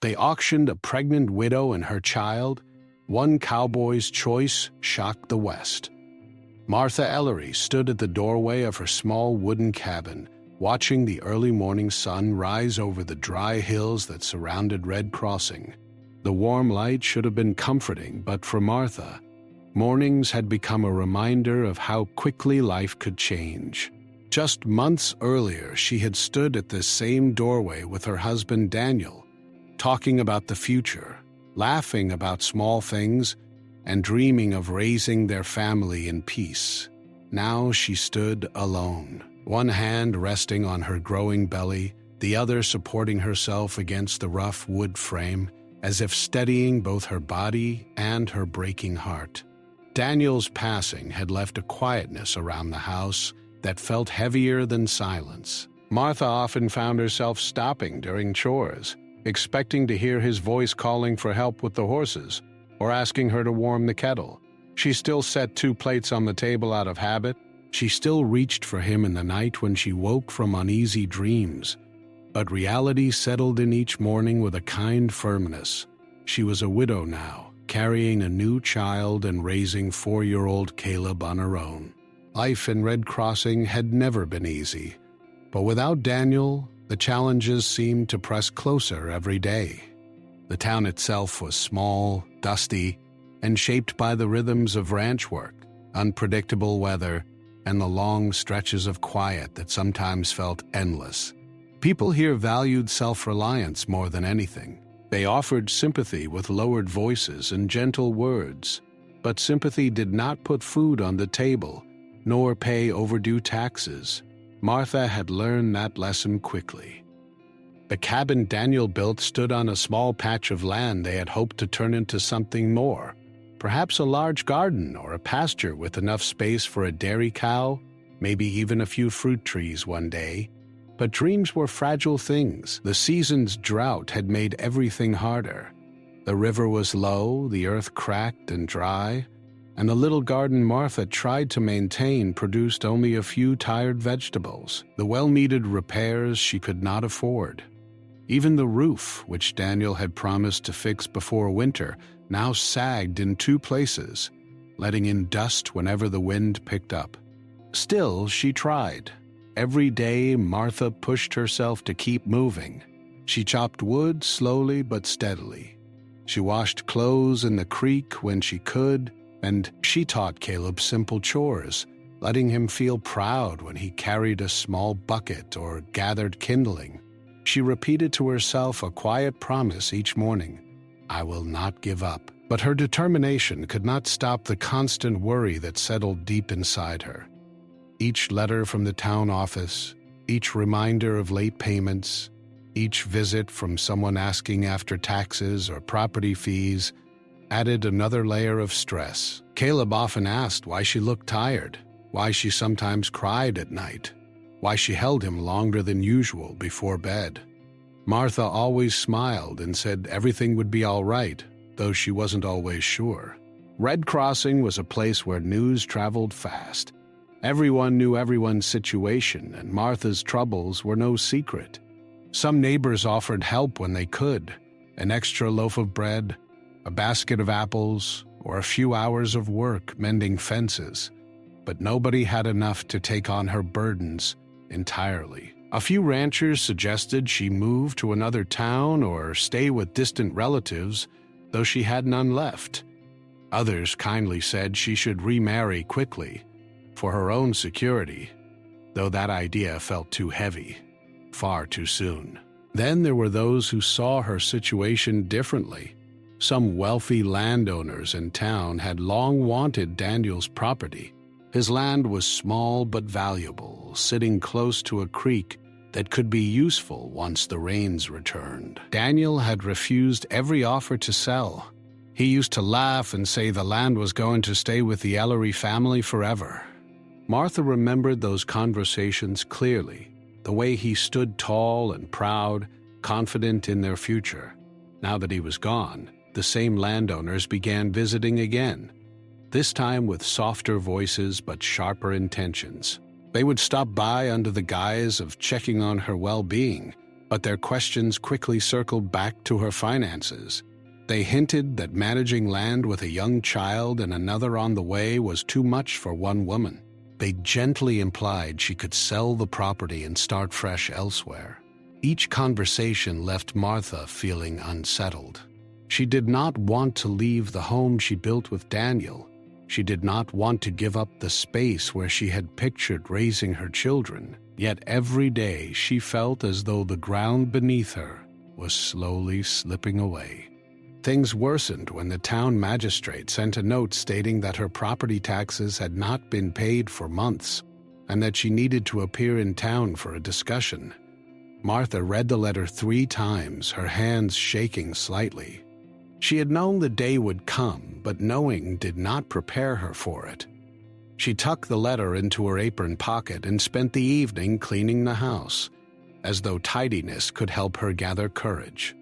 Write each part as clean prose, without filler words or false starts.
They auctioned a pregnant widow and her child. One cowboy's choice shocked the West. Martha Ellery stood at the doorway of her small wooden cabin, watching the early morning sun rise over the dry hills that surrounded Red Crossing. The warm light should have been comforting, but for Martha, mornings had become a reminder of how quickly life could change. Just months earlier, she had stood at this same doorway with her husband Daniel, talking about the future, laughing about small things, and dreaming of raising their family in peace. Now she stood alone, one hand resting on her growing belly, the other supporting herself against the rough wood frame, as if steadying both her body and her breaking heart. Daniel's passing had left a quietness around the house that felt heavier than silence. Martha often found herself stopping during chores, expecting to hear his voice calling for help with the horses, or asking her to warm the kettle. She still set 2 plates on the table out of habit. She still reached for him in the night when she woke from uneasy dreams. But reality settled in each morning with a kind firmness. She was a widow now, carrying a new child and raising 4-year-old Caleb on her own. Life in Red Crossing had never been easy, but without Daniel, the challenges seemed to press closer every day. The town itself was small, dusty, and shaped by the rhythms of ranch work, unpredictable weather, and the long stretches of quiet that sometimes felt endless. People here valued self-reliance more than anything. They offered sympathy with lowered voices and gentle words, but sympathy did not put food on the table, nor pay overdue taxes. Martha had learned that lesson quickly. The cabin Daniel built stood on a small patch of land they had hoped to turn into something more, perhaps a large garden or a pasture with enough space for a dairy cow, maybe even a few fruit trees one day. But dreams were fragile things. The season's drought had made everything harder. The river was low, the earth cracked and dry, and the little garden Martha tried to maintain produced only a few tired vegetables, the well-needed repairs she could not afford. Even the roof, which Daniel had promised to fix before winter, now sagged in 2 places, letting in dust whenever the wind picked up. Still, she tried. Every day, Martha pushed herself to keep moving. She chopped wood slowly but steadily. She washed clothes in the creek when she could, and she taught Caleb simple chores, letting him feel proud when he carried a small bucket or gathered kindling. She repeated to herself a quiet promise each morning: I will not give up. But her determination could not stop the constant worry that settled deep inside her. Each letter from the town office, each reminder of late payments, each visit from someone asking after taxes or property fees added another layer of stress. Caleb often asked why she looked tired, why she sometimes cried at night, why she held him longer than usual before bed. Martha always smiled and said everything would be all right, though she wasn't always sure. Red Crossing was a place where news traveled fast. Everyone knew everyone's situation, and Martha's troubles were no secret. Some neighbors offered help when they could: an extra loaf of bread, a basket of apples, or a few hours of work mending fences. But nobody had enough to take on her burdens entirely. A few ranchers suggested she move to another town or stay with distant relatives, though she had none left. Others kindly said she should remarry quickly, for her own security, though that idea felt too heavy, far too soon. Then there were those who saw her situation differently. Some wealthy landowners in town had long wanted Daniel's property. His land was small but valuable, sitting close to a creek that could be useful once the rains returned. Daniel had refused every offer to sell. He used to laugh and say the land was going to stay with the Ellery family forever. Martha remembered those conversations clearly, the way he stood tall and proud, confident in their future. Now that he was gone, the same landowners began visiting again, this time with softer voices but sharper intentions. They would stop by under the guise of checking on her well-being, but their questions quickly circled back to her finances. They hinted that managing land with a young child and another on the way was too much for one woman. They gently implied she could sell the property and start fresh elsewhere. Each conversation left Martha feeling unsettled. She did not want to leave the home she built with Daniel. She did not want to give up the space where she had pictured raising her children. Yet every day she felt as though the ground beneath her was slowly slipping away. Things worsened when the town magistrate sent a note stating that her property taxes had not been paid for months and that she needed to appear in town for a discussion. Martha read the letter 3 times, her hands shaking slightly. She had known the day would come, but knowing did not prepare her for it. She tucked the letter into her apron pocket and spent the evening cleaning the house, as though tidiness could help her gather courage.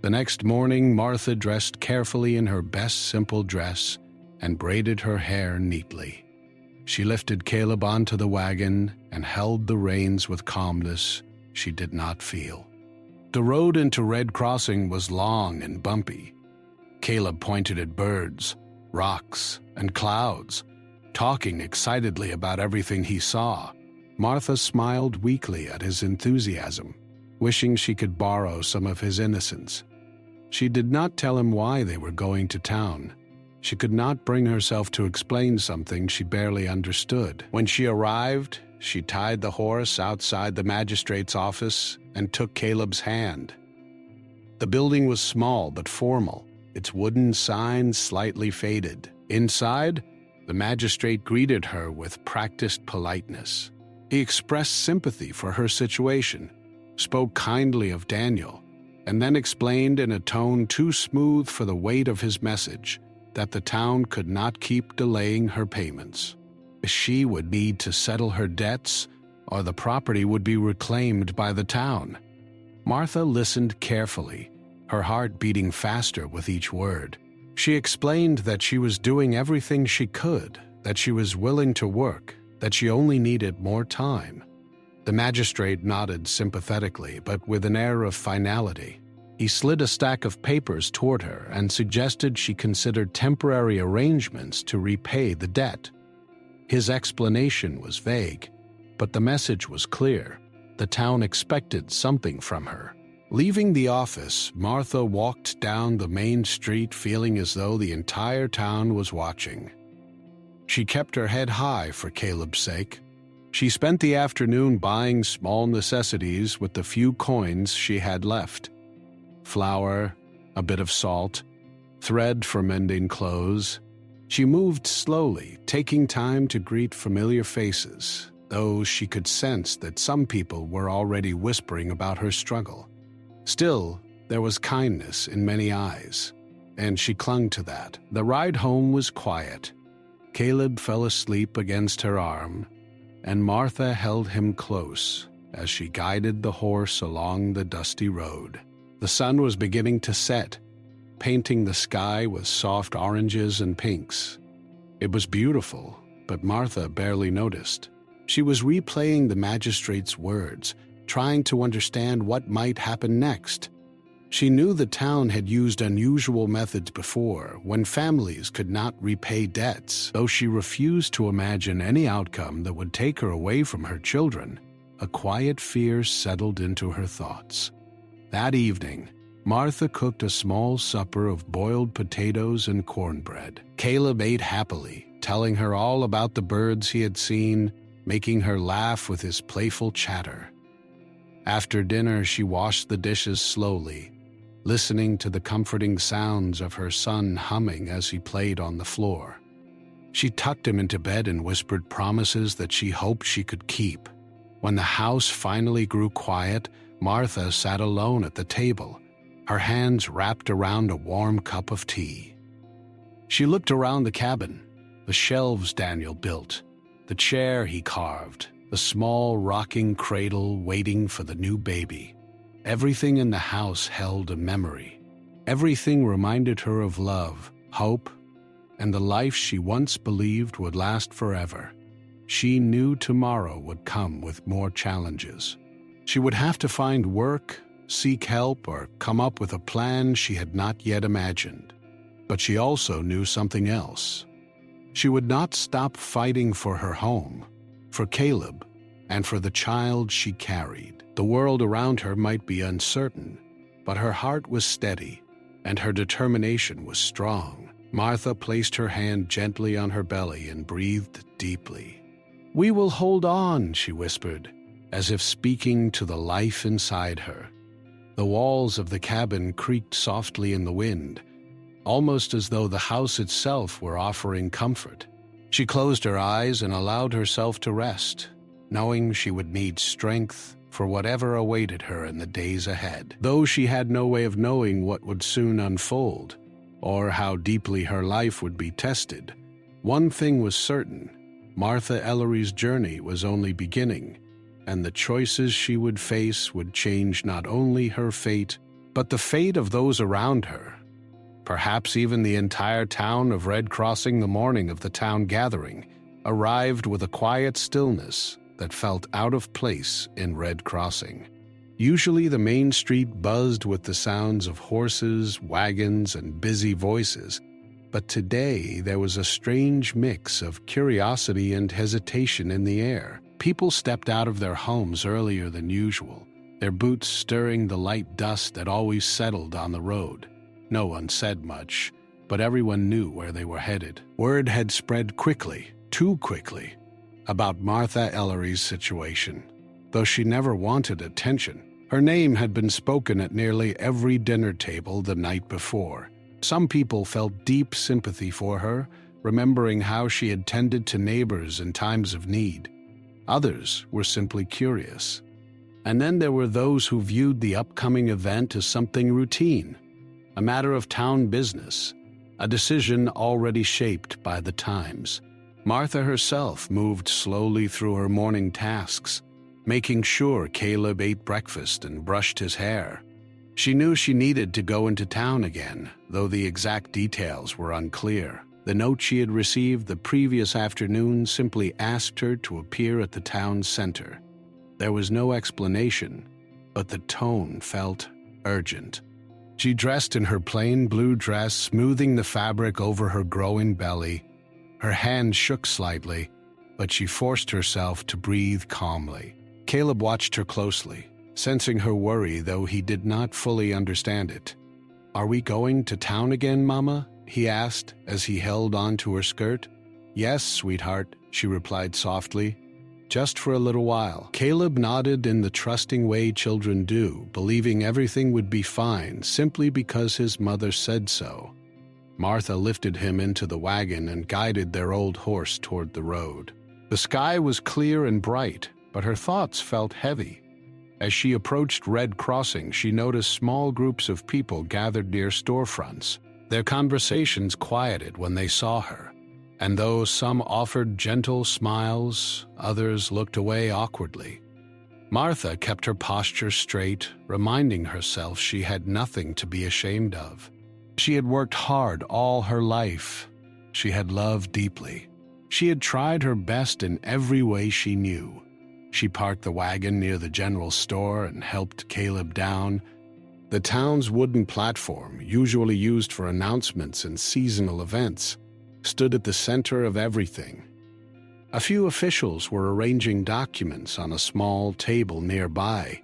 The next morning, Martha dressed carefully in her best simple dress and braided her hair neatly. She lifted Caleb onto the wagon and held the reins with calmness she did not feel. The road into Red Crossing was long and bumpy. Caleb pointed at birds, rocks, and clouds, talking excitedly about everything he saw. Martha smiled weakly at his enthusiasm, wishing she could borrow some of his innocence. She did not tell him why they were going to town. She could not bring herself to explain something she barely understood. When she arrived, she tied the horse outside the magistrate's office and took Caleb's hand. The building was small but formal, its wooden sign slightly faded. Inside, the magistrate greeted her with practiced politeness. He expressed sympathy for her situation, spoke kindly of Daniel, and then explained in a tone too smooth for the weight of his message that the town could not keep delaying her payments. She would need to settle her debts, or the property would be reclaimed by the town. Martha listened carefully, her heart beating faster with each word. She explained that she was doing everything she could, that she was willing to work, that she only needed more time. The magistrate nodded sympathetically, but with an air of finality. He slid a stack of papers toward her and suggested she consider temporary arrangements to repay the debt. His explanation was vague, but the message was clear. The town expected something from her. Leaving the office, Martha walked down the main street feeling as though the entire town was watching. She kept her head high for Caleb's sake. She spent the afternoon buying small necessities with the few coins she had left. Flour, a bit of salt, thread for mending clothes. She moved slowly, taking time to greet familiar faces, though she could sense that some people were already whispering about her struggle. Still, there was kindness in many eyes, and she clung to that. The ride home was quiet. Caleb fell asleep against her arm, and Martha held him close as she guided the horse along the dusty road. The sun was beginning to set, painting the sky with soft oranges and pinks. It was beautiful, but Martha barely noticed. She was replaying the magistrate's words, trying to understand what might happen next. She knew the town had used unusual methods before, when families could not repay debts. Though she refused to imagine any outcome that would take her away from her children, a quiet fear settled into her thoughts. That evening, Martha cooked a small supper of boiled potatoes and cornbread. Caleb ate happily, telling her all about the birds he had seen, making her laugh with his playful chatter. After dinner, she washed the dishes slowly, listening to the comforting sounds of her son humming as he played on the floor. She tucked him into bed and whispered promises that she hoped she could keep. When the house finally grew quiet, Martha sat alone at the table, her hands wrapped around a warm cup of tea. She looked around the cabin, the shelves Daniel built, the chair he carved, the small rocking cradle waiting for the new baby. Everything in the house held a memory. Everything reminded her of love, hope, and the life she once believed would last forever. She knew tomorrow would come with more challenges. She would have to find work, seek help, or come up with a plan she had not yet imagined. But she also knew something else. She would not stop fighting for her home, for Caleb, and for the child she carried. The world around her might be uncertain, but her heart was steady, and her determination was strong. Martha placed her hand gently on her belly and breathed deeply. "We will hold on," she whispered, as if speaking to the life inside her. The walls of the cabin creaked softly in the wind, almost as though the house itself were offering comfort. She closed her eyes and allowed herself to rest, knowing she would need strength for whatever awaited her in the days ahead. Though she had no way of knowing what would soon unfold, or how deeply her life would be tested, one thing was certain: Martha Ellery's journey was only beginning, and the choices she would face would change not only her fate, but the fate of those around her. Perhaps even the entire town of Red Crossing. The morning of the town gathering arrived with a quiet stillness that felt out of place in Red Crossing. Usually the main street buzzed with the sounds of horses, wagons, and busy voices, but today there was a strange mix of curiosity and hesitation in the air. People stepped out of their homes earlier than usual, their boots stirring the light dust that always settled on the road. No one said much, but everyone knew where they were headed. Word had spread quickly, too quickly, about Martha Ellery's situation. Though she never wanted attention, her name had been spoken at nearly every dinner table the night before. Some people felt deep sympathy for her, remembering how she had tended to neighbors in times of need. Others were simply curious. And then there were those who viewed the upcoming event as something routine, a matter of town business, a decision already shaped by the times. Martha herself moved slowly through her morning tasks, making sure Caleb ate breakfast and brushed his hair. She knew she needed to go into town again, though the exact details were unclear. The note she had received the previous afternoon simply asked her to appear at the town center. There was no explanation, but the tone felt urgent. She dressed in her plain blue dress, smoothing the fabric over her growing belly. Her hand shook slightly, but she forced herself to breathe calmly. Caleb watched her closely, sensing her worry, though he did not fully understand it. "Are we going to town again, Mama?" he asked as he held on to her skirt. "Yes, sweetheart," she replied softly. "Just for a little while." Caleb nodded in the trusting way children do, believing everything would be fine simply because his mother said so. Martha lifted him into the wagon and guided their old horse toward the road. The sky was clear and bright, but her thoughts felt heavy. As she approached Red Crossing, she noticed small groups of people gathered near storefronts. Their conversations quieted when they saw her, and though some offered gentle smiles, others looked away awkwardly. Martha kept her posture straight, reminding herself she had nothing to be ashamed of. She had worked hard all her life. She had loved deeply. She had tried her best in every way she knew. She parked the wagon near the general store and helped Caleb down. The town's wooden platform, usually used for announcements and seasonal events, stood at the center of everything. A few officials were arranging documents on a small table nearby,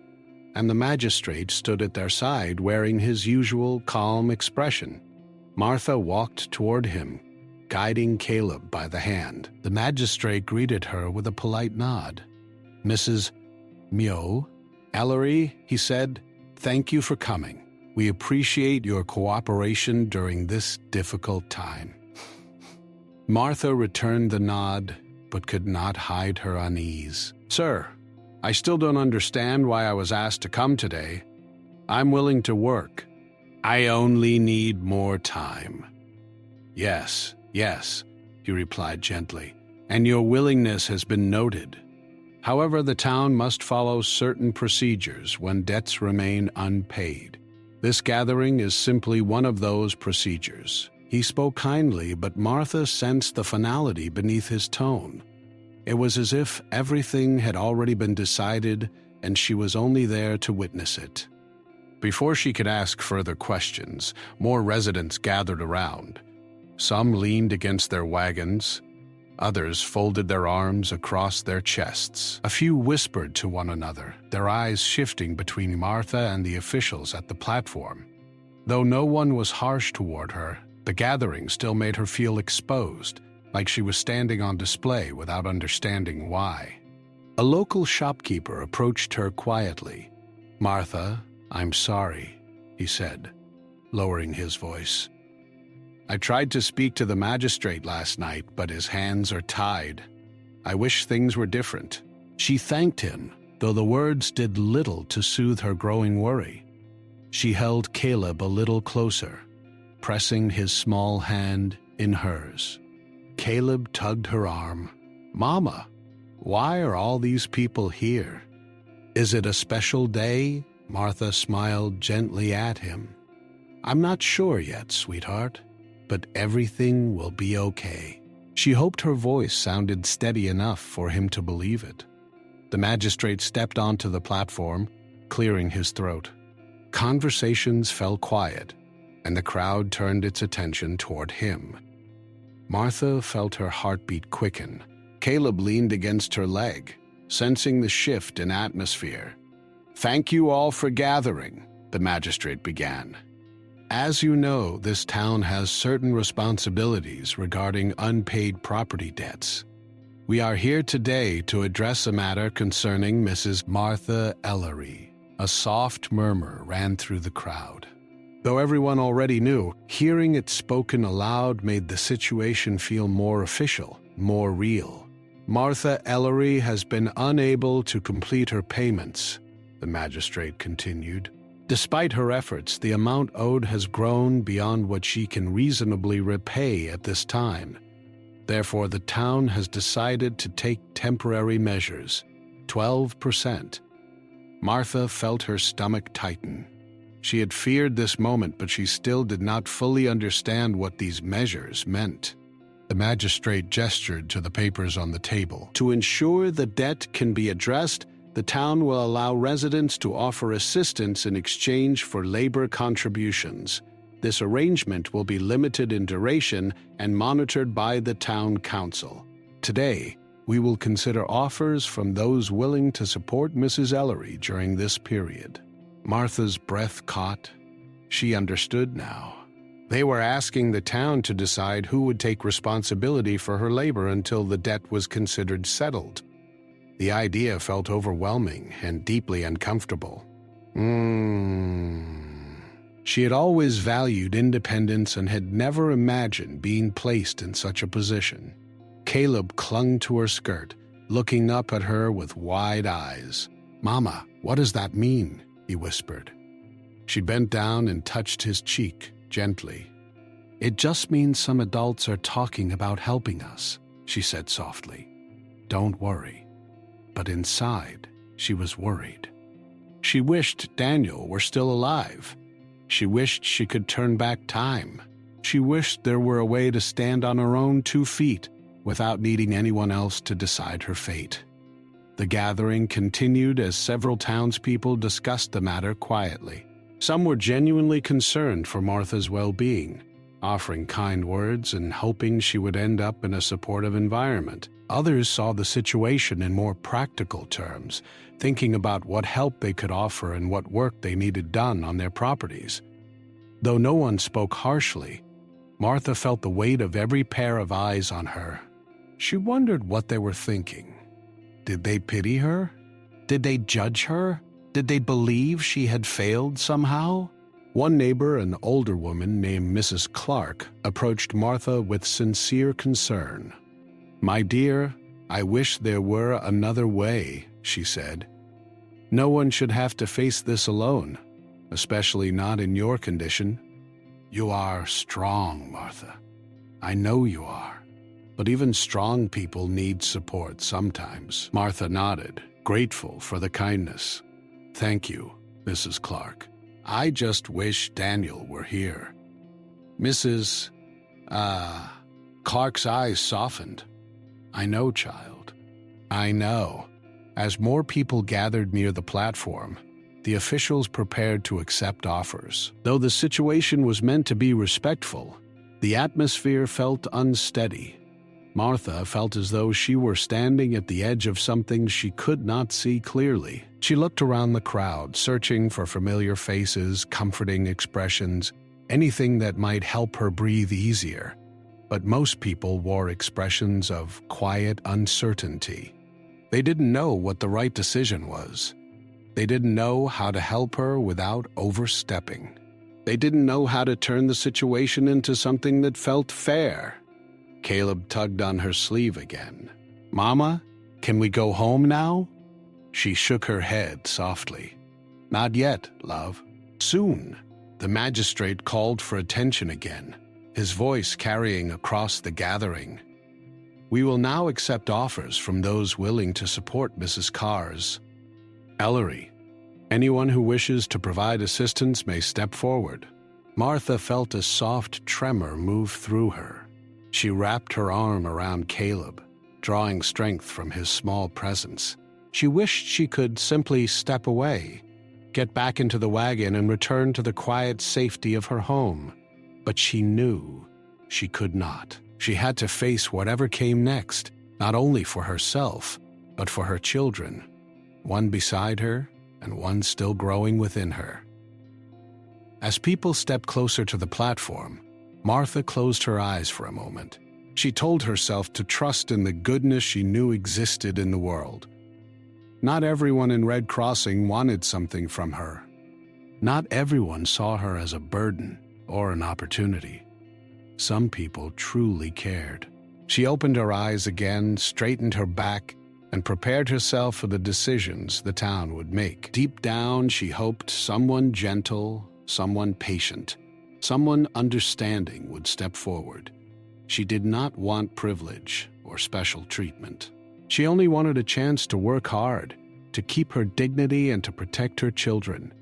and the magistrate stood at their side wearing his usual calm expression. Martha walked toward him, guiding Caleb by the hand. The magistrate greeted her with a polite nod. "Mrs. Mio Ellery," he said, "thank you for coming. We appreciate your cooperation during this difficult time." Martha returned the nod, but could not hide her unease. "Sir, I still don't understand why I was asked to come today. I'm willing to work. I only need more time." Yes, he replied gently, "and your willingness has been noted. However, the town must follow certain procedures when debts remain unpaid. This gathering is simply one of those procedures." He spoke kindly, but Martha sensed the finality beneath his tone. It was as if everything had already been decided and she was only there to witness it. Before she could ask further questions, more residents gathered around. Some leaned against their wagons. Others folded their arms across their chests. A few whispered to one another, their eyes shifting between Martha and the officials at the platform. Though no one was harsh toward her, the gathering still made her feel exposed, like she was standing on display without understanding why. A local shopkeeper approached her quietly. "Martha, I'm sorry," he said, lowering his voice. "I tried to speak to the magistrate last night, but his hands are tied. I wish things were different." She thanked him, though the words did little to soothe her growing worry. She held Caleb a little closer, pressing his small hand in hers. Caleb tugged her arm. "Mama, why are all these people here? Is it a special day?" Martha smiled gently at him. "I'm not sure yet, sweetheart, but everything will be okay." She hoped her voice sounded steady enough for him to believe it. The magistrate stepped onto the platform, clearing his throat. Conversations fell quiet, and the crowd turned its attention toward him. Martha felt her heartbeat quicken. Caleb leaned against her leg, sensing the shift in atmosphere. "Thank you all for gathering," the magistrate began. "As you know, this town has certain responsibilities regarding unpaid property debts. We are here today to address a matter concerning Mrs. Martha Ellery." A soft murmur ran through the crowd. Though everyone already knew, hearing it spoken aloud made the situation feel more official, more real. "Martha Ellery has been unable to complete her payments," the magistrate continued. "Despite her efforts, the amount owed has grown beyond what she can reasonably repay at this time. Therefore, the town has decided to take temporary measures, 12%. Martha felt her stomach tighten. She had feared this moment, but she still did not fully understand what these measures meant. The magistrate gestured to the papers on the table. "To ensure the debt can be addressed, the town will allow residents to offer assistance in exchange for labor contributions. This arrangement will be limited in duration and monitored by the town council. Today, we will consider offers from those willing to support Mrs. Ellery during this period." Martha's breath caught. She understood now. They were asking the town to decide who would take responsibility for her labor until the debt was considered settled. The idea felt overwhelming and deeply uncomfortable. She had always valued independence and had never imagined being placed in such a position. Caleb clung to her skirt, looking up at her with wide eyes. "Mama, what does that mean?" he whispered. She bent down and touched his cheek gently. "It just means some adults are talking about helping us," she said softly. "Don't worry." But inside, she was worried. She wished Daniel were still alive. She wished she could turn back time. She wished there were a way to stand on her own 2 feet without needing anyone else to decide her fate. The gathering continued as several townspeople discussed the matter quietly. Some were genuinely concerned for Martha's well-being, offering kind words and hoping she would end up in a supportive environment. Others saw the situation in more practical terms, thinking about what help they could offer and what work they needed done on their properties. Though no one spoke harshly, Martha felt the weight of every pair of eyes on her. She wondered what they were thinking. Did they pity her? Did they judge her? Did they believe she had failed somehow? One neighbor, an older woman named Mrs. Clark, approached Martha with sincere concern. "My dear, I wish there were another way," she said. "No one should have to face this alone, especially not in your condition. You are strong, Martha. I know you are. But even strong people need support sometimes." Martha nodded, grateful for the kindness. "Thank you, Mrs. Clark. I just wish Daniel were here." Mrs. Clark's eyes softened. "I know, child. I know." As more people gathered near the platform, the officials prepared to accept offers. Though the situation was meant to be respectful, the atmosphere felt unsteady. Martha felt as though she were standing at the edge of something she could not see clearly. She looked around the crowd, searching for familiar faces, comforting expressions, anything that might help her breathe easier. But most people wore expressions of quiet uncertainty. They didn't know what the right decision was. They didn't know how to help her without overstepping. They didn't know how to turn the situation into something that felt fair. Caleb tugged on her sleeve again. "Mama, can we go home now?" She shook her head softly. "Not yet, love. Soon." The magistrate called for attention again, his voice carrying across the gathering. "We will now accept offers from those willing to support Mrs. Carr's. Ellery, anyone who wishes to provide assistance may step forward." Martha felt a soft tremor move through her. She wrapped her arm around Caleb, drawing strength from his small presence. She wished she could simply step away, get back into the wagon and return to the quiet safety of her home. But she knew she could not. She had to face whatever came next, not only for herself, but for her children, one beside her and one still growing within her. As people stepped closer to the platform, Martha closed her eyes for a moment. She told herself to trust in the goodness she knew existed in the world. Not everyone in Red Crossing wanted something from her. Not everyone saw her as a burden or an opportunity. Some people truly cared. She opened her eyes again, straightened her back, and prepared herself for the decisions the town would make. Deep down, she hoped someone gentle, someone patient, someone understanding would step forward. She did not want privilege or special treatment. She only wanted a chance to work hard, to keep her dignity and to protect her children.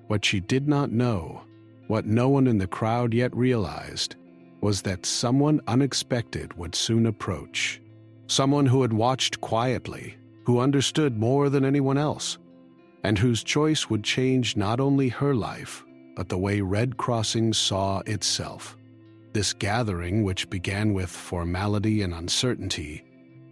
What she did not know, what no one in the crowd yet realized, was that someone unexpected would soon approach. Someone who had watched quietly, who understood more than anyone else, and whose choice would change not only her life, but the way Red Crossing saw itself. This gathering, which began with formality and uncertainty,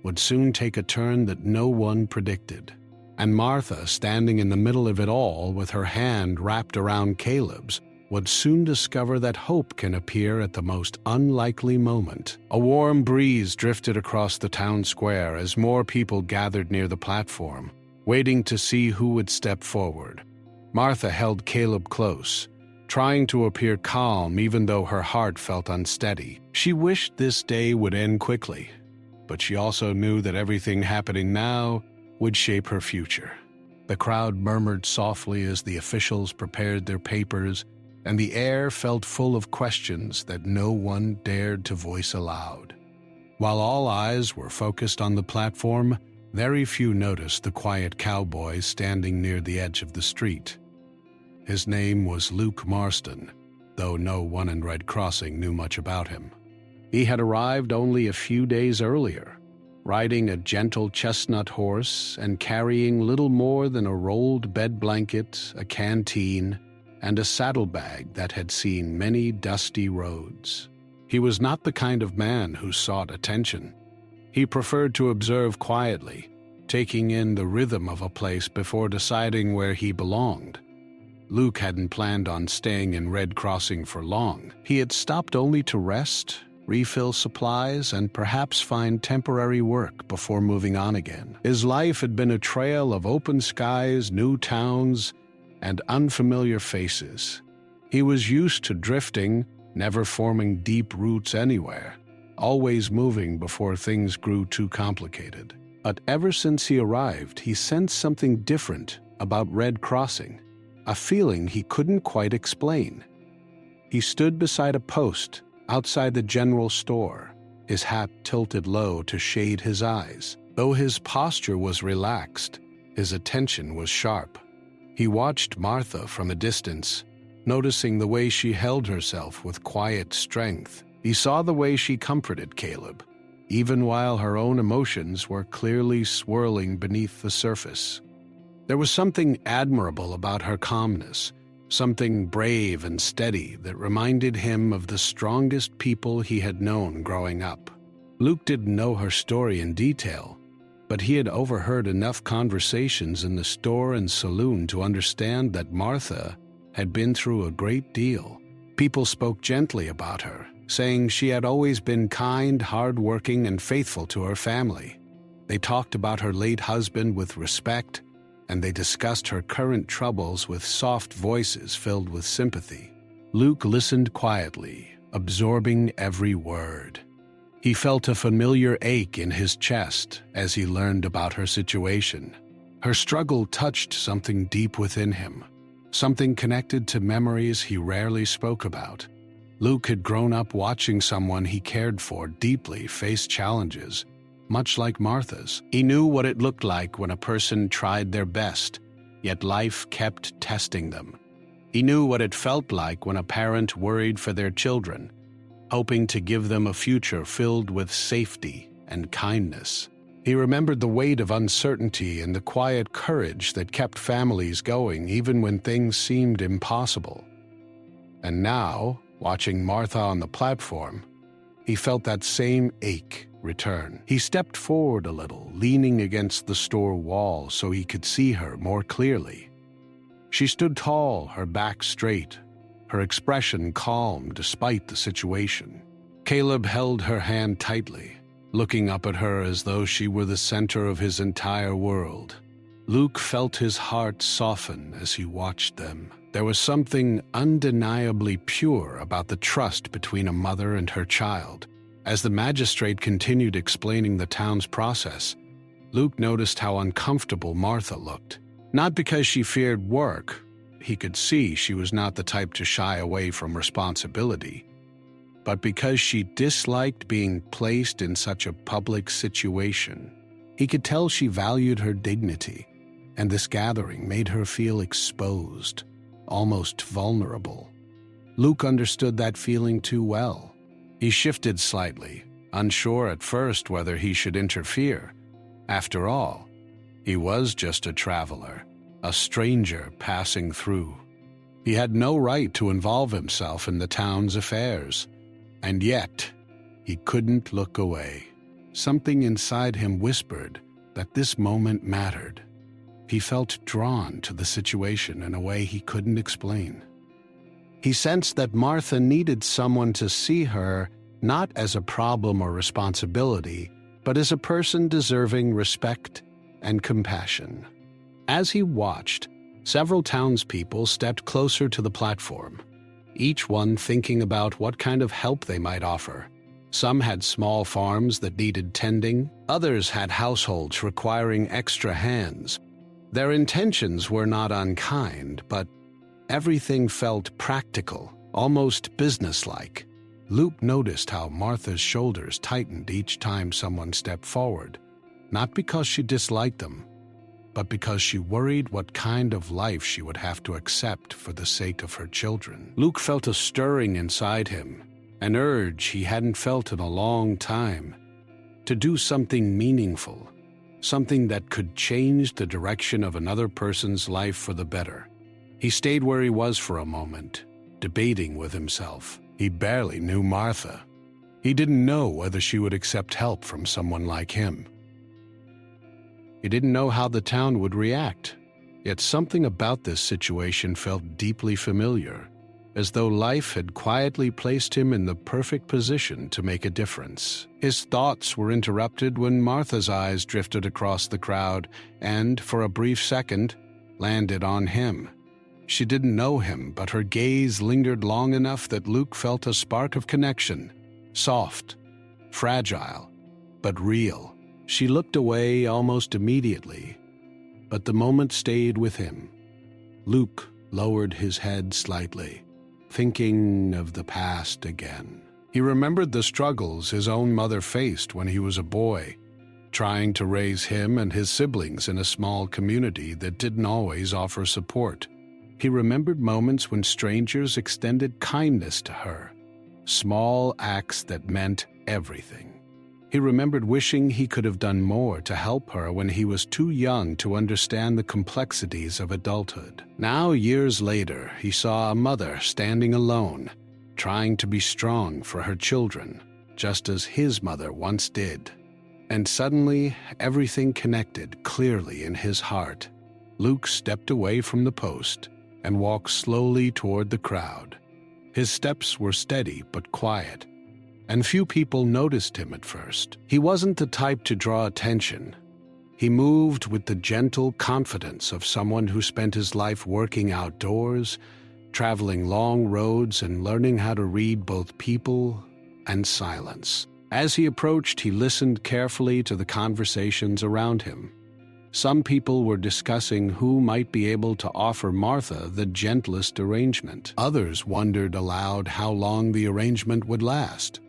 would soon take a turn that no one predicted. And Martha, standing in the middle of it all with her hand wrapped around Caleb's, would soon discover that hope can appear at the most unlikely moment. A warm breeze drifted across the town square as more people gathered near the platform, waiting to see who would step forward. Martha held Caleb close, trying to appear calm even though her heart felt unsteady. She wished this day would end quickly, but she also knew that everything happening now would shape her future. The crowd murmured softly as the officials prepared their papers, and the air felt full of questions that no one dared to voice aloud. While all eyes were focused on the platform, very few noticed the quiet cowboy standing near the edge of the street. His name was Luke Marston, though no one in Red Crossing knew much about him. He had arrived only a few days earlier, riding a gentle chestnut horse and carrying little more than a rolled bed blanket, a canteen, and a saddlebag that had seen many dusty roads. He was not the kind of man who sought attention. He preferred to observe quietly, taking in the rhythm of a place before deciding where he belonged. Luke hadn't planned on staying in Red Crossing for long. He had stopped only to rest, refill supplies, and perhaps find temporary work before moving on again. His life had been a trail of open skies, new towns, and unfamiliar faces. He was used to drifting, never forming deep roots anywhere, always moving before things grew too complicated. But ever since he arrived, he sensed something different about Red Crossing, a feeling he couldn't quite explain. He stood beside a post outside the general store, his hat tilted low to shade his eyes. Though his posture was relaxed, his attention was sharp. He watched Martha from a distance, noticing the way she held herself with quiet strength. He saw the way she comforted Caleb, even while her own emotions were clearly swirling beneath the surface. There was something admirable about her calmness, something brave and steady that reminded him of the strongest people he had known growing up. Luke didn't know her story in detail, but he had overheard enough conversations in the store and saloon to understand that Martha had been through a great deal. People spoke gently about her, saying she had always been kind, hard-working, and faithful to her family. They talked about her late husband with respect, and they discussed her current troubles with soft voices filled with sympathy. Luke listened quietly, absorbing every word. He felt a familiar ache in his chest as he learned about her situation. Her struggle touched something deep within him, something connected to memories he rarely spoke about. Luke had grown up watching someone he cared for deeply face challenges, much like Martha's. He knew what it looked like when a person tried their best, yet life kept testing them. He knew what it felt like when a parent worried for their children, hoping to give them a future filled with safety and kindness. He remembered the weight of uncertainty and the quiet courage that kept families going even when things seemed impossible. And now, watching Martha on the platform, he felt that same ache return. He stepped forward a little, leaning against the store wall so he could see her more clearly. She stood tall, her back straight, her expression calm despite the situation. Caleb held her hand tightly, looking up at her as though she were the center of his entire world. Luke felt his heart soften as he watched them. There was something undeniably pure about the trust between a mother and her child. As the magistrate continued explaining the town's process, Luke noticed how uncomfortable Martha looked. Not because she feared work. He could see she was not the type to shy away from responsibility, but because she disliked being placed in such a public situation. He could tell she valued her dignity, and this gathering made her feel exposed, almost vulnerable. Luke understood that feeling too well. He shifted slightly, unsure at first whether he should interfere. After all, he was just a traveler, a stranger passing through. He had no right to involve himself in the town's affairs, and yet he couldn't look away. Something inside him whispered that this moment mattered. He felt drawn to the situation in a way he couldn't explain. He sensed that Martha needed someone to see her not as a problem or responsibility, but as a person deserving respect and compassion. As he watched, several townspeople stepped closer to the platform, each one thinking about what kind of help they might offer. Some had small farms that needed tending, others had households requiring extra hands. Their intentions were not unkind, but everything felt practical, almost businesslike. Luke noticed how Martha's shoulders tightened each time someone stepped forward, not because she disliked them, but because she worried what kind of life she would have to accept for the sake of her children. Luke felt a stirring inside him, an urge he hadn't felt in a long time, to do something meaningful, something that could change the direction of another person's life for the better. He stayed where he was for a moment, debating with himself. He barely knew Martha. He didn't know whether she would accept help from someone like him. He didn't know how the town would react, yet something about this situation felt deeply familiar, as though life had quietly placed him in the perfect position to make a difference. His thoughts were interrupted when Martha's eyes drifted across the crowd and, for a brief second, landed on him. She didn't know him, but her gaze lingered long enough that Luke felt a spark of connection, soft, fragile, but real. She looked away almost immediately, but the moment stayed with him. Luke lowered his head slightly, thinking of the past again. He remembered the struggles his own mother faced when he was a boy, trying to raise him and his siblings in a small community that didn't always offer support. He remembered moments when strangers extended kindness to her, small acts that meant everything. He remembered wishing he could have done more to help her when he was too young to understand the complexities of adulthood. Now, years later, he saw a mother standing alone, trying to be strong for her children, just as his mother once did. And suddenly, everything connected clearly in his heart. Luke stepped away from the post and walked slowly toward the crowd. His steps were steady but quiet, and few people noticed him at first. He wasn't the type to draw attention. He moved with the gentle confidence of someone who spent his life working outdoors, traveling long roads, and learning how to read both people and silence. As he approached, he listened carefully to the conversations around him. Some people were discussing who might be able to offer Martha the gentlest arrangement. Others wondered aloud how long the arrangement would last.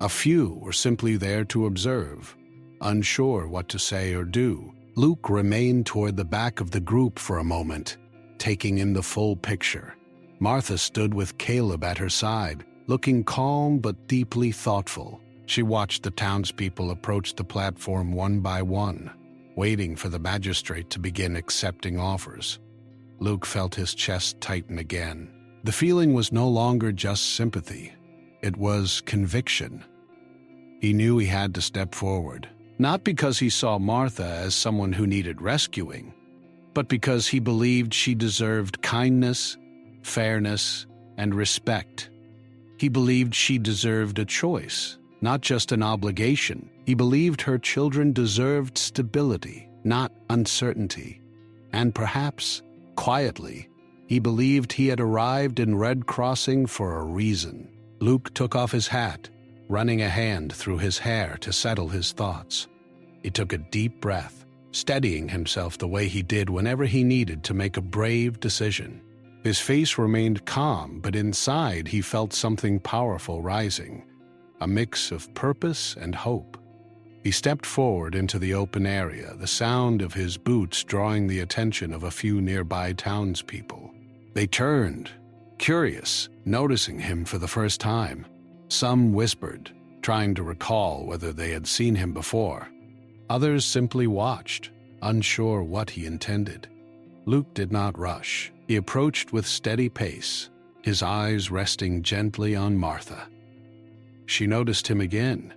A few were simply there to observe, unsure what to say or do. Luke remained toward the back of the group for a moment, taking in the full picture. Martha stood with Caleb at her side, looking calm but deeply thoughtful. She watched the townspeople approach the platform one by one, waiting for the magistrate to begin accepting offers. Luke felt his chest tighten again. The feeling was no longer just sympathy. It was conviction. He knew he had to step forward, not because he saw Martha as someone who needed rescuing, but because he believed she deserved kindness, fairness, and respect. He believed she deserved a choice, not just an obligation. He believed her children deserved stability, not uncertainty. And perhaps, quietly, he believed he had arrived in Red Crossing for a reason. Luke took off his hat, running a hand through his hair to settle his thoughts. He took a deep breath, steadying himself the way he did whenever he needed to make a brave decision. His face remained calm, but inside he felt something powerful rising, a mix of purpose and hope. He stepped forward into the open area, the sound of his boots drawing the attention of a few nearby townspeople. They turned, curious, noticing him for the first time. Some whispered, trying to recall whether they had seen him before. Others simply watched, unsure what he intended. Luke did not rush. He approached with steady pace, his eyes resting gently on Martha. She noticed him again,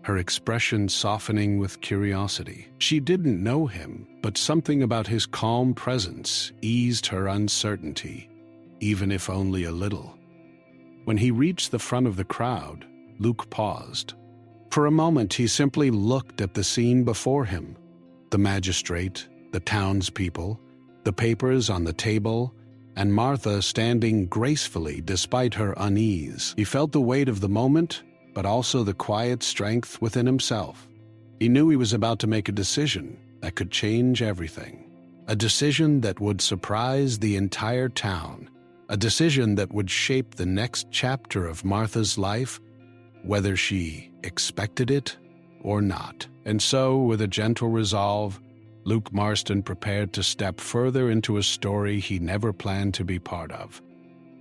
her expression softening with curiosity. She didn't know him, but something about his calm presence eased her uncertainty, even if only a little. When he reached the front of the crowd, Luke paused. For a moment, he simply looked at the scene before him. The magistrate, the townspeople, the papers on the table, and Martha standing gracefully despite her unease. He felt the weight of the moment, but also the quiet strength within himself. He knew he was about to make a decision that could change everything. A decision that would surprise the entire town. A decision that would shape the next chapter of Martha's life, whether she expected it or not. And so, with a gentle resolve, Luke Marston prepared to step further into a story he never planned to be part of.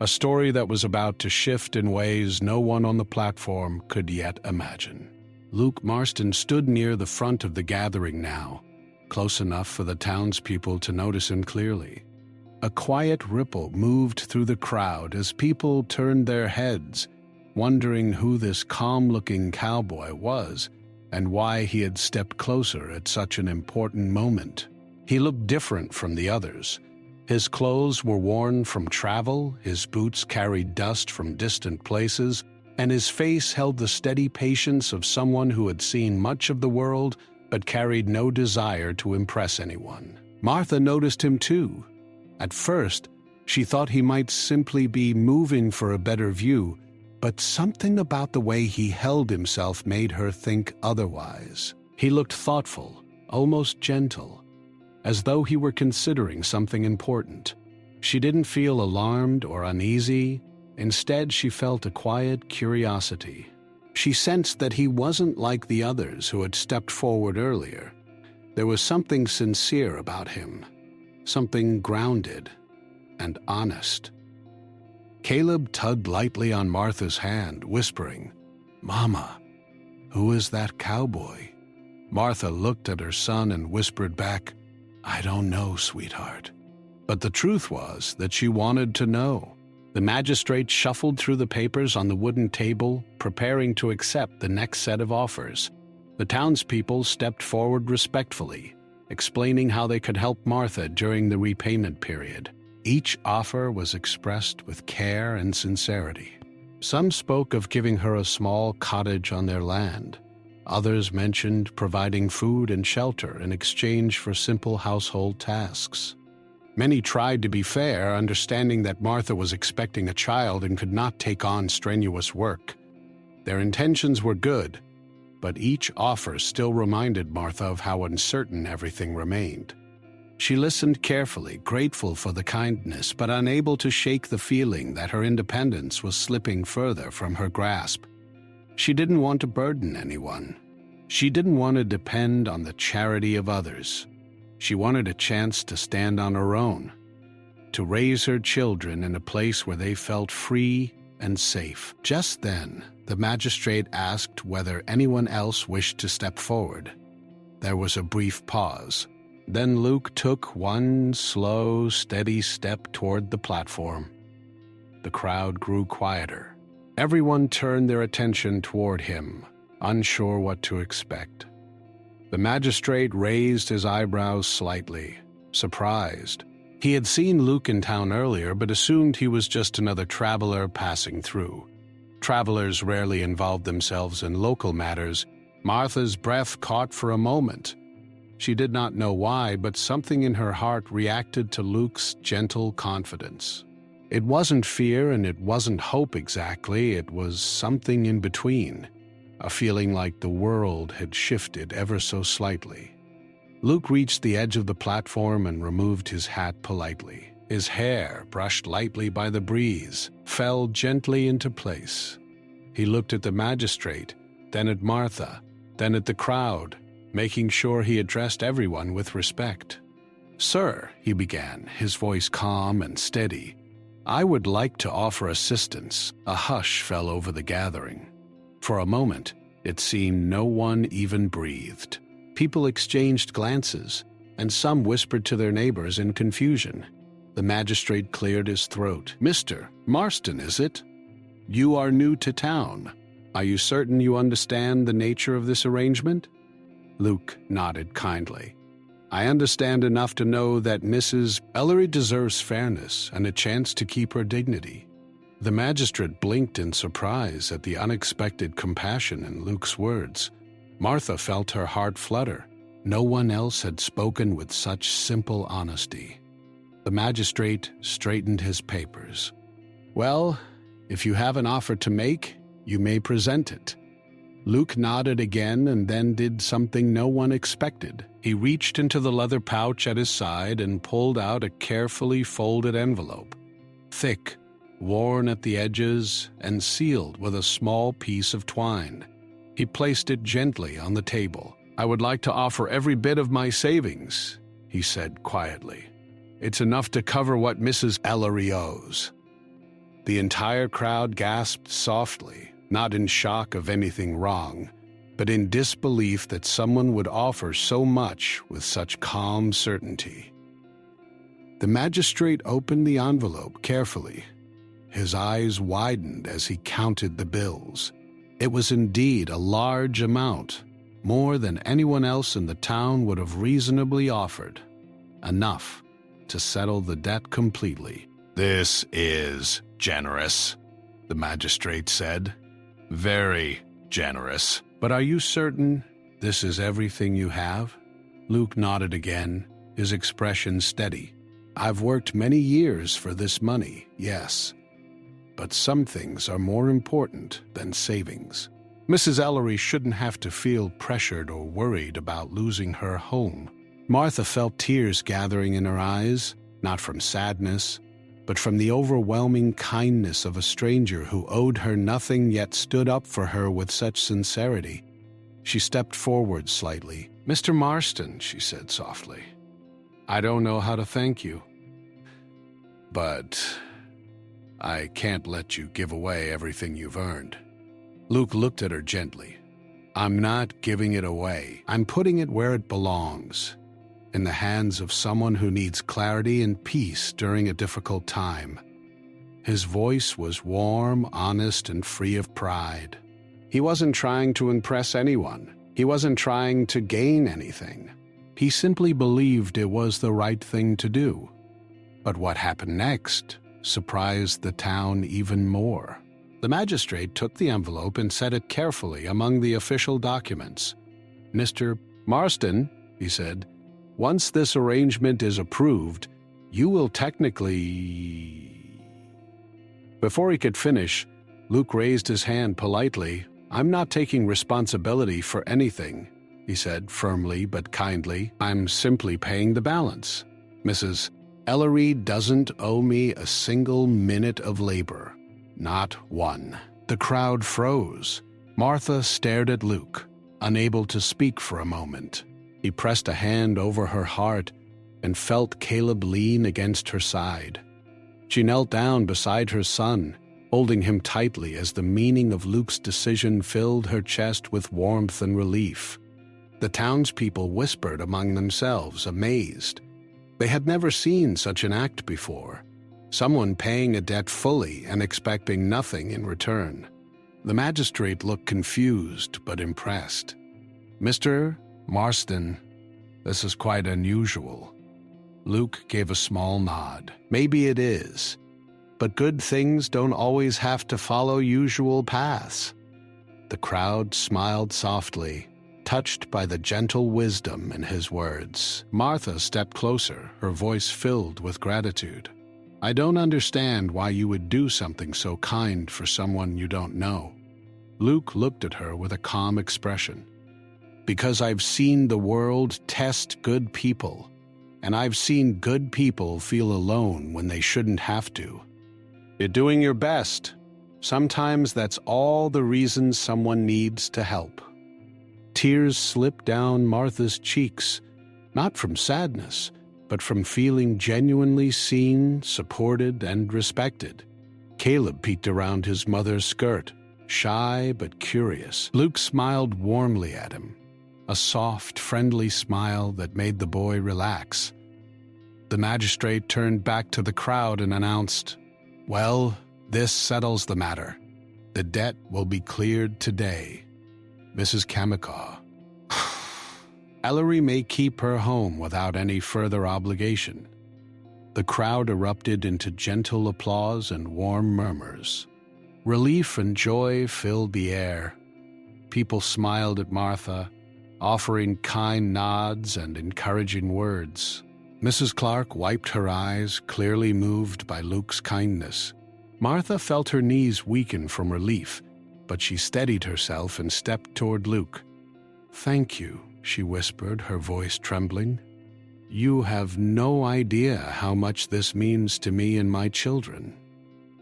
A story that was about to shift in ways no one on the platform could yet imagine. Luke Marston stood near the front of the gathering now, close enough for the townspeople to notice him clearly. A quiet ripple moved through the crowd as people turned their heads, wondering who this calm-looking cowboy was and why he had stepped closer at such an important moment. He looked different from the others. His clothes were worn from travel, his boots carried dust from distant places, and his face held the steady patience of someone who had seen much of the world but carried no desire to impress anyone. Martha noticed him too. At first, she thought he might simply be moving for a better view, but something about the way he held himself made her think otherwise. He looked thoughtful, almost gentle, as though he were considering something important. She didn't feel alarmed or uneasy. Instead, she felt a quiet curiosity. She sensed that he wasn't like the others who had stepped forward earlier. There was something sincere about him, something grounded and honest. Caleb tugged lightly on Martha's hand, whispering, "Mama." "Who is that cowboy?" Martha looked at her son and whispered back, "I don't know, sweetheart." But the truth was that she wanted to know. The magistrate shuffled through the papers on the wooden table, preparing to accept the next set of offers. The townspeople stepped forward respectfully, explaining how they could help Martha during the repayment period. Each offer was expressed with care and sincerity. Some spoke of giving her a small cottage on their land. Others mentioned providing food and shelter in exchange for simple household tasks. Many tried to be fair, understanding that Martha was expecting a child and could not take on strenuous work. Their intentions were good, but each offer still reminded Martha of how uncertain everything remained. She listened carefully, grateful for the kindness, but unable to shake the feeling that her independence was slipping further from her grasp. She didn't want to burden anyone. She didn't want to depend on the charity of others. She wanted a chance to stand on her own, to raise her children in a place where they felt free and safe. Just then, the magistrate asked whether anyone else wished to step forward. There was a brief pause. Then Luke took one slow, steady step toward the platform. The crowd grew quieter. Everyone turned their attention toward him, unsure what to expect. The magistrate raised his eyebrows slightly, surprised. He had seen Luke in town earlier, but assumed he was just another traveler passing through. Travelers rarely involved themselves in local matters. Martha's breath caught for a moment. She did not know why, but something in her heart reacted to Luke's gentle confidence. It wasn't fear and it wasn't hope exactly, it was something in between, a feeling like the world had shifted ever so slightly. Luke reached the edge of the platform and removed his hat politely. His hair, brushed lightly by the breeze, fell gently into place. He looked at the magistrate, then at Martha, then at the crowd, making sure he addressed everyone with respect. "Sir," he began, his voice calm and steady, "I would like to offer assistance." A hush fell over the gathering. For a moment, it seemed no one even breathed. People exchanged glances, and some whispered to their neighbors in confusion. The magistrate cleared his throat. "Mr. Marston, is it? You are new to town. Are you certain you understand the nature of this arrangement?" Luke nodded kindly. "I understand enough to know that Mrs. Ellery deserves fairness and a chance to keep her dignity." The magistrate blinked in surprise at the unexpected compassion in Luke's words. Martha felt her heart flutter. No one else had spoken with such simple honesty. The magistrate straightened his papers. "Well, if you have an offer to make, you may present it." Luke nodded again and then did something no one expected. He reached into the leather pouch at his side and pulled out a carefully folded envelope. Thick, worn at the edges, and sealed with a small piece of twine. He placed it gently on the table. "I would like to offer every bit of my savings," he said quietly. "It's enough to cover what Mrs. Ellery owes." The entire crowd gasped softly, not in shock of anything wrong, but in disbelief that someone would offer so much with such calm certainty. The magistrate opened the envelope carefully. His eyes widened as he counted the bills. It was indeed a large amount, more than anyone else in the town would have reasonably offered. Enough to settle the debt completely. "This is generous," the magistrate said. "Very generous. But are you certain this is everything you have?" Luke nodded again, his expression steady. "I've worked many years for this money, yes. But some things are more important than savings." Mrs. Ellery shouldn't have to feel pressured or worried about losing her home. Martha felt tears gathering in her eyes, not from sadness, but from the overwhelming kindness of a stranger who owed her nothing yet stood up for her with such sincerity. She stepped forward slightly. "Mr. Marston," she said softly, "I don't know how to thank you, but I can't let you give away everything you've earned." Luke looked at her gently. I'm not giving it away. I'm putting it where it belongs, in the hands of someone who needs clarity and peace during a difficult time. His voice was warm, honest, and free of pride. He wasn't trying to impress anyone. He wasn't trying to gain anything. He simply believed it was the right thing to do. But what happened next surprised the town even more. The magistrate took the envelope and set it carefully among the official documents. "Mr. Marston," he said, "once this arrangement is approved, you will technically—" Before he could finish, Luke raised his hand politely. "I'm not taking responsibility for anything," he said firmly but kindly. "I'm simply paying the balance. Mrs. Ellery doesn't owe me a single minute of labor. Not one." The crowd froze. Martha stared at Luke, unable to speak for a moment. He pressed a hand over her heart and felt Caleb lean against her side. She knelt down beside her son, holding him tightly as the meaning of Luke's decision filled her chest with warmth and relief. The townspeople whispered among themselves, amazed. They had never seen such an act before. Someone paying a debt fully and expecting nothing in return. The magistrate looked confused but impressed. "Mr. Marston, this is quite unusual." Luke gave a small nod. "Maybe it is, but good things don't always have to follow usual paths." The crowd smiled softly, touched by the gentle wisdom in his words. Martha stepped closer, her voice filled with gratitude. "I don't understand why you would do something so kind for someone you don't know." Luke looked at her with a calm expression. "Because I've seen the world test good people, and I've seen good people feel alone when they shouldn't have to. You're doing your best. Sometimes that's all the reason someone needs to help." Tears slipped down Martha's cheeks, not from sadness, but from feeling genuinely seen, supported, and respected. Caleb peeked around his mother's skirt, shy but curious. Luke smiled warmly at him, a soft, friendly smile that made the boy relax. The magistrate turned back to the crowd and announced, "Well, this settles the matter. The debt will be cleared today. Mrs. Kamikaw Ellery may keep her home without any further obligation." The crowd erupted into gentle applause and warm murmurs. Relief and joy filled the air. People smiled at Martha, offering kind nods and encouraging words. Mrs. Clark wiped her eyes, clearly moved by Luke's kindness. Martha felt her knees weaken from relief, but she steadied herself and stepped toward Luke. "Thank you," she whispered, her voice trembling. "You have no idea how much this means to me and my children."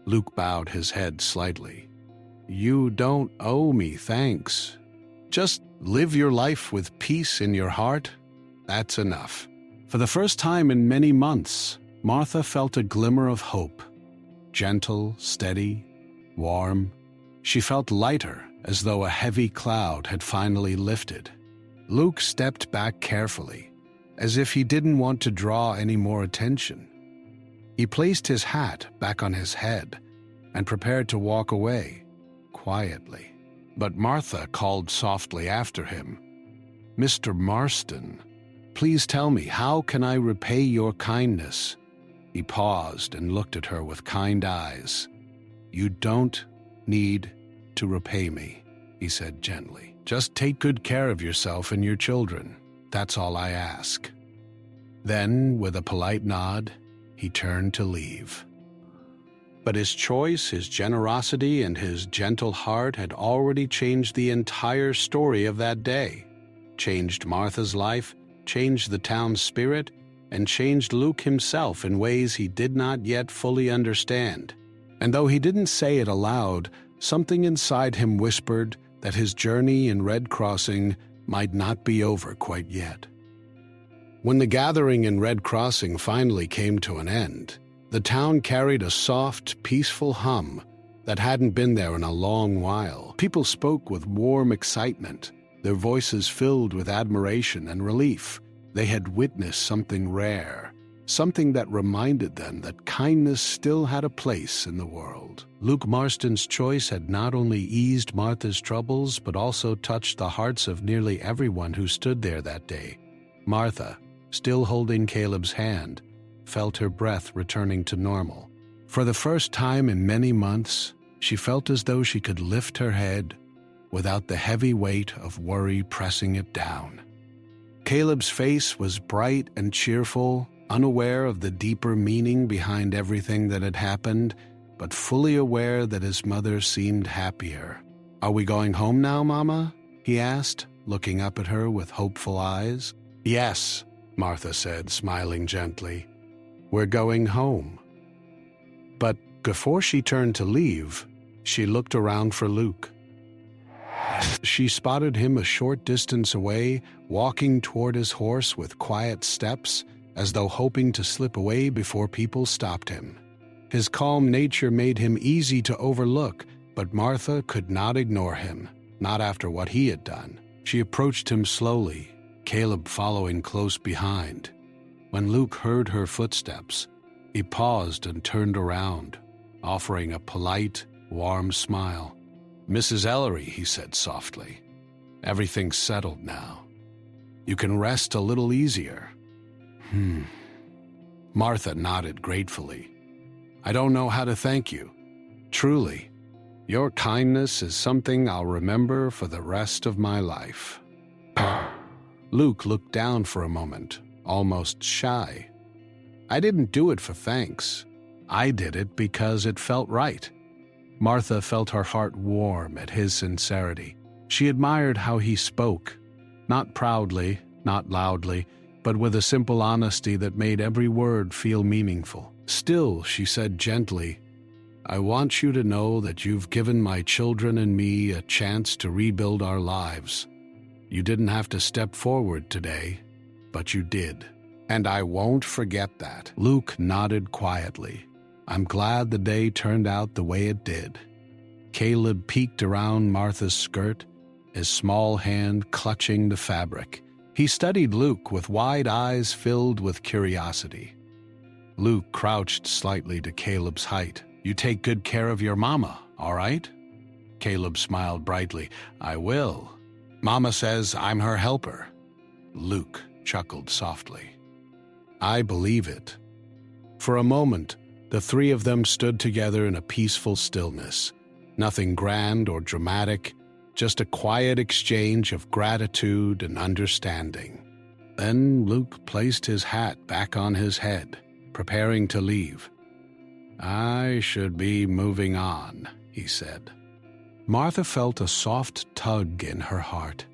Luke bowed his head slightly. "You don't owe me thanks. Just live your life with peace in your heart. That's enough." For the first time in many months, Martha felt a glimmer of hope. Gentle, steady, warm. She felt lighter, as though a heavy cloud had finally lifted. Luke stepped back carefully, as if he didn't want to draw any more attention. He placed his hat back on his head and prepared to walk away, quietly. But Martha called softly after him, "Mr. Marston, please tell me, how can I repay your kindness?" He paused and looked at her with kind eyes. "You don't need to repay me," he said gently. "Just take good care of yourself and your children. That's all I ask." Then, with a polite nod, he turned to leave. But his choice, his generosity, and his gentle heart had already changed the entire story of that day. Changed Martha's life, changed the town's spirit, and changed Luke himself in ways he did not yet fully understand. And though he didn't say it aloud, something inside him whispered that his journey in Red Crossing might not be over quite yet. When the gathering in Red Crossing finally came to an end, the town carried a soft, peaceful hum that hadn't been there in a long while. People spoke with warm excitement, their voices filled with admiration and relief. They had witnessed something rare, something that reminded them that kindness still had a place in the world. Luke Marston's choice had not only eased Martha's troubles, but also touched the hearts of nearly everyone who stood there that day. Martha, still holding Caleb's hand, felt her breath returning to normal. For the first time in many months, she felt as though she could lift her head without the heavy weight of worry pressing it down. Caleb's face was bright and cheerful, unaware of the deeper meaning behind everything that had happened, but fully aware that his mother seemed happier. "Are we going home now, Mama?" he asked, looking up at her with hopeful eyes. "Yes," Martha said, smiling gently. "We're going home." But before she turned to leave, she looked around for Luke. She spotted him a short distance away, walking toward his horse with quiet steps, as though hoping to slip away before people stopped him. His calm nature made him easy to overlook, but Martha could not ignore him, not after what he had done. She approached him slowly, Caleb following close behind. When Luke heard her footsteps, he paused and turned around, offering a polite, warm smile. "Mrs. Ellery," he said softly, "everything's settled now. You can rest a little easier." Martha nodded gratefully. "I don't know how to thank you. Truly, your kindness is something I'll remember for the rest of my life." Luke looked down for a moment, almost shy. "I didn't do it for thanks. I did it because it felt right." Martha felt her heart warm at his sincerity. She admired how he spoke, not proudly, not loudly, but with a simple honesty that made every word feel meaningful. "Still," she said gently, "I want you to know that you've given my children and me a chance to rebuild our lives. You didn't have to step forward today, but you did. And I won't forget that." Luke nodded quietly. "I'm glad the day turned out the way it did." Caleb peeked around Martha's skirt, his small hand clutching the fabric. He studied Luke with wide eyes filled with curiosity. Luke crouched slightly to Caleb's height. "You take good care of your mama, all right?" Caleb smiled brightly. "I will. Mama says I'm her helper." Luke chuckled softly. "I believe it." For a moment, the three of them stood together in a peaceful stillness. Nothing grand or dramatic, just a quiet exchange of gratitude and understanding. Then Luke placed his hat back on his head, preparing to leave. "I should be moving on," he said. Martha felt a soft tug in her heart.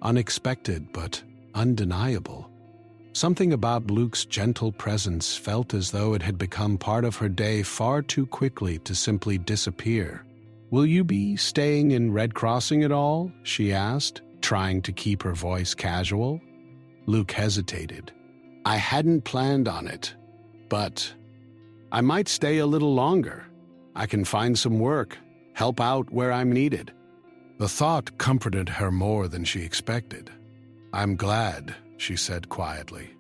Unexpected but undeniable. Something about Luke's gentle presence felt as though it had become part of her day far too quickly to simply disappear. "Will you be staying in Red Crossing at all?" she asked, trying to keep her voice casual. Luke hesitated. "I hadn't planned on it, but I might stay a little longer. I can find some work, help out where I'm needed." The thought comforted her more than she expected. "I'm glad," she said quietly.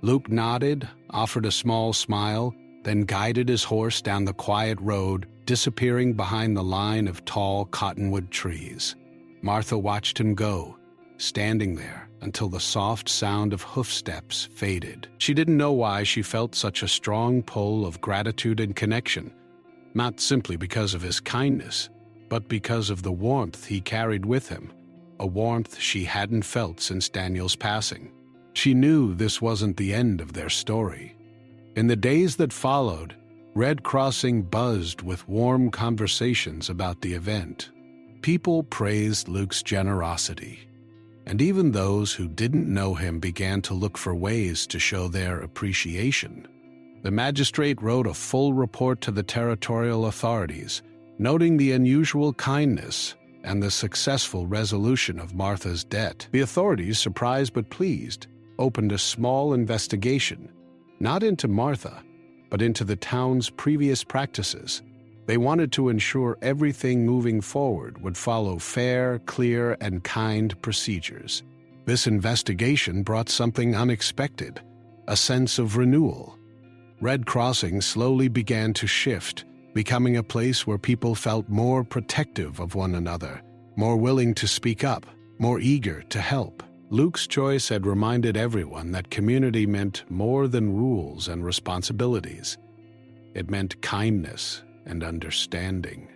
Luke nodded, offered a small smile, then guided his horse down the quiet road, disappearing behind the line of tall cottonwood trees. Martha watched him go, standing there until the soft sound of hoofsteps faded. She didn't know why she felt such a strong pull of gratitude and connection, not simply because of his kindness, but because of the warmth he carried with him, a warmth she hadn't felt since Daniel's passing. She knew this wasn't the end of their story. In the days that followed, Red Crossing buzzed with warm conversations about the event. People praised Luke's generosity, and even those who didn't know him began to look for ways to show their appreciation. The magistrate wrote a full report to the territorial authorities, noting the unusual kindness and the successful resolution of Martha's debt. The authorities, surprised but pleased, opened a small investigation, not into Martha, but into the town's previous practices. They wanted to ensure everything moving forward would follow fair, clear, and kind procedures. This investigation brought something unexpected, a sense of renewal. Red Crossing slowly began to shift, becoming a place where people felt more protective of one another, more willing to speak up, more eager to help. Luke's choice had reminded everyone that community meant more than rules and responsibilities. It meant kindness and understanding.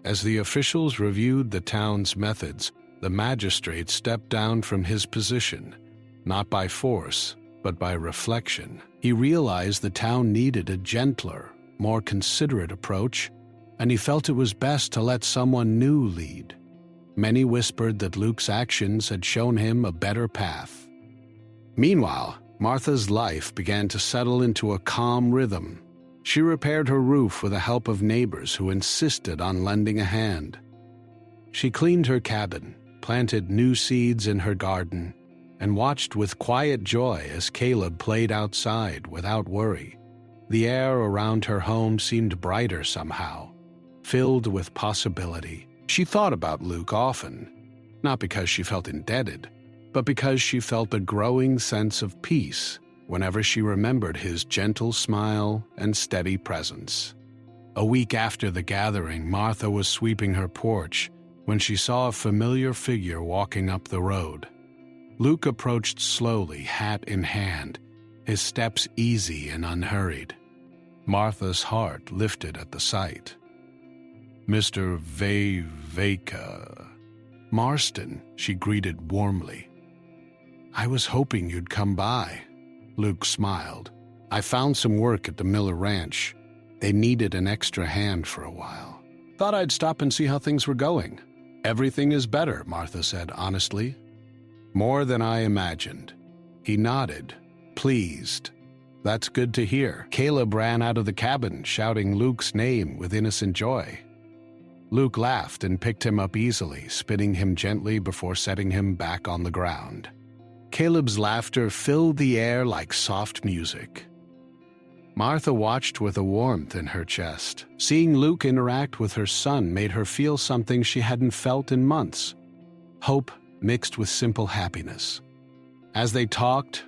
As the officials reviewed the town's methods, the magistrate stepped down from his position, not by force, but by reflection. He realized the town needed a gentler, more considerate approach, and he felt it was best to let someone new lead. Many whispered that Luke's actions had shown him a better path. Meanwhile, Martha's life began to settle into a calm rhythm. She repaired her roof with the help of neighbors who insisted on lending a hand. She cleaned her cabin, planted new seeds in her garden, and watched with quiet joy as Caleb played outside without worry. The air around her home seemed brighter somehow, filled with possibility. She thought about Luke often, not because she felt indebted, but because she felt a growing sense of peace whenever she remembered his gentle smile and steady presence. A week after the gathering, Martha was sweeping her porch when she saw a familiar figure walking up the road. Luke approached slowly, hat in hand, his steps easy and unhurried. Martha's heart lifted at the sight. "Mr. Veka Marston," she greeted warmly. "I was hoping you'd come by." Luke smiled. "I found some work at the Miller Ranch. They needed an extra hand for a while. Thought I'd stop and see how things were going." "Everything is better," Martha said honestly. "More than I imagined." He nodded, pleased. "That's good to hear." Caleb ran out of the cabin, shouting Luke's name with innocent joy. Luke laughed and picked him up easily, spinning him gently before setting him back on the ground. Caleb's laughter filled the air like soft music. Martha watched with a warmth in her chest. Seeing Luke interact with her son made her feel something she hadn't felt in months. Hope mixed with simple happiness. As they talked,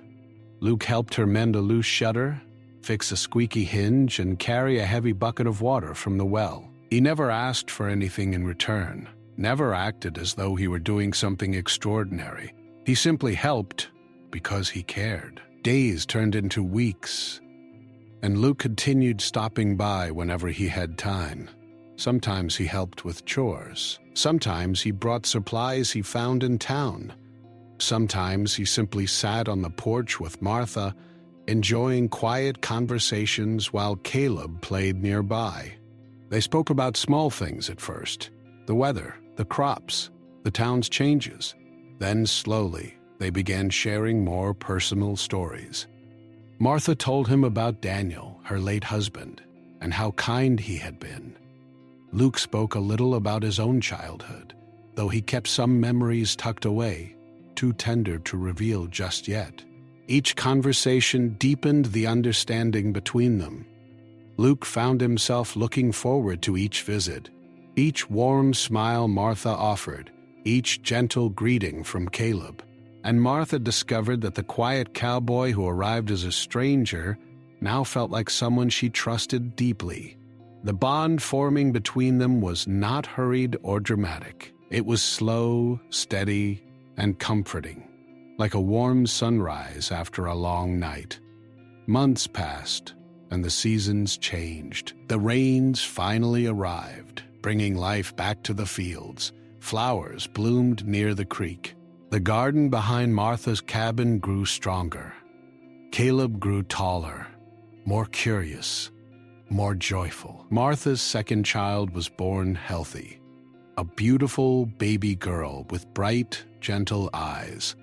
Luke helped her mend a loose shutter, fix a squeaky hinge, and carry a heavy bucket of water from the well. He never asked for anything in return, never acted as though he were doing something extraordinary. He simply helped because he cared. Days turned into weeks, and Luke continued stopping by whenever he had time. Sometimes he helped with chores. Sometimes he brought supplies he found in town. Sometimes he simply sat on the porch with Martha, enjoying quiet conversations while Caleb played nearby. They spoke about small things at first, the weather, the crops, the town's changes. Then slowly, they began sharing more personal stories. Martha told him about Daniel, her late husband, and how kind he had been. Luke spoke a little about his own childhood, though he kept some memories tucked away, too tender to reveal just yet. Each conversation deepened the understanding between them. Luke found himself looking forward to each visit, each warm smile Martha offered, each gentle greeting from Caleb. And Martha discovered that the quiet cowboy who arrived as a stranger now felt like someone she trusted deeply. The bond forming between them was not hurried or dramatic. It was slow, steady, and comforting, like a warm sunrise after a long night. Months passed, and the seasons changed. The rains finally arrived, bringing life back to the fields. Flowers bloomed near the creek. The garden behind Martha's cabin grew stronger. Caleb grew taller, more curious, more joyful. Martha's second child was born healthy, a beautiful baby girl with bright, gentle eyes.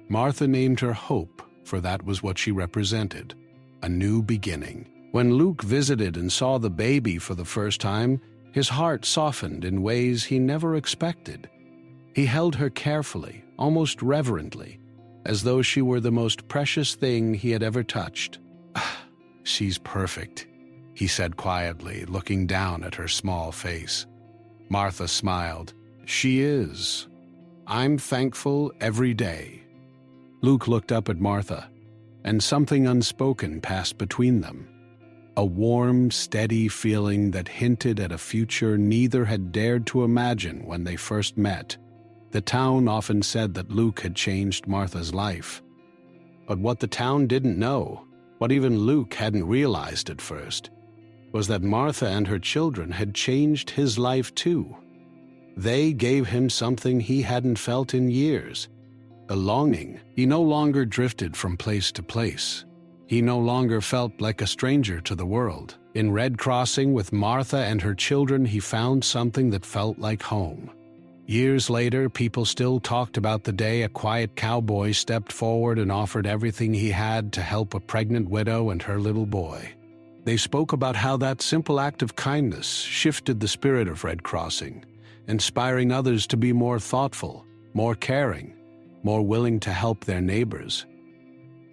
Martha named her Hope, for that was what she represented, a new beginning. When Luke visited and saw the baby for the first time, his heart softened in ways he never expected. He held her carefully, almost reverently, as though she were the most precious thing he had ever touched. "She's perfect," he said quietly, looking down at her small face. Martha smiled. She is. I'm thankful every day. Luke looked up at Martha, and something unspoken passed between them. A warm, steady feeling that hinted at a future neither had dared to imagine when they first met. The town often said that Luke had changed Martha's life. But what the town didn't know, what even Luke hadn't realized at first, was that Martha and her children had changed his life too. They gave him something he hadn't felt in years, a longing. He no longer drifted from place to place. He no longer felt like a stranger to the world. In Red Crossing with Martha and her children, he found something that felt like home. Years later, people still talked about the day a quiet cowboy stepped forward and offered everything he had to help a pregnant widow and her little boy. They spoke about how that simple act of kindness shifted the spirit of Red Crossing, inspiring others to be more thoughtful, more caring, more willing to help their neighbors.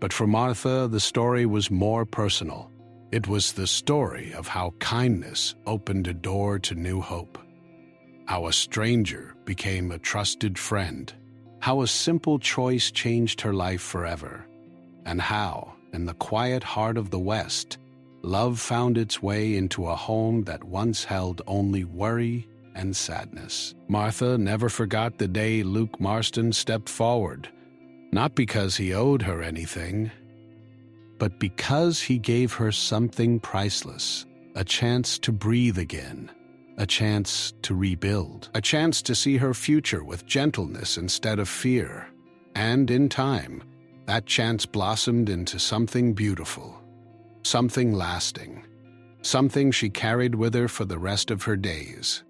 But for Martha, the story was more personal. It was the story of how kindness opened a door to new hope, how a stranger became a trusted friend, how a simple choice changed her life forever, and how, in the quiet heart of the West, love found its way into a home that once held only worry and sadness. Martha never forgot the day Luke Marston stepped forward, not because he owed her anything, but because he gave her something priceless, a chance to breathe again, a chance to rebuild, a chance to see her future with gentleness instead of fear. And in time, that chance blossomed into something beautiful, something lasting, something she carried with her for the rest of her days.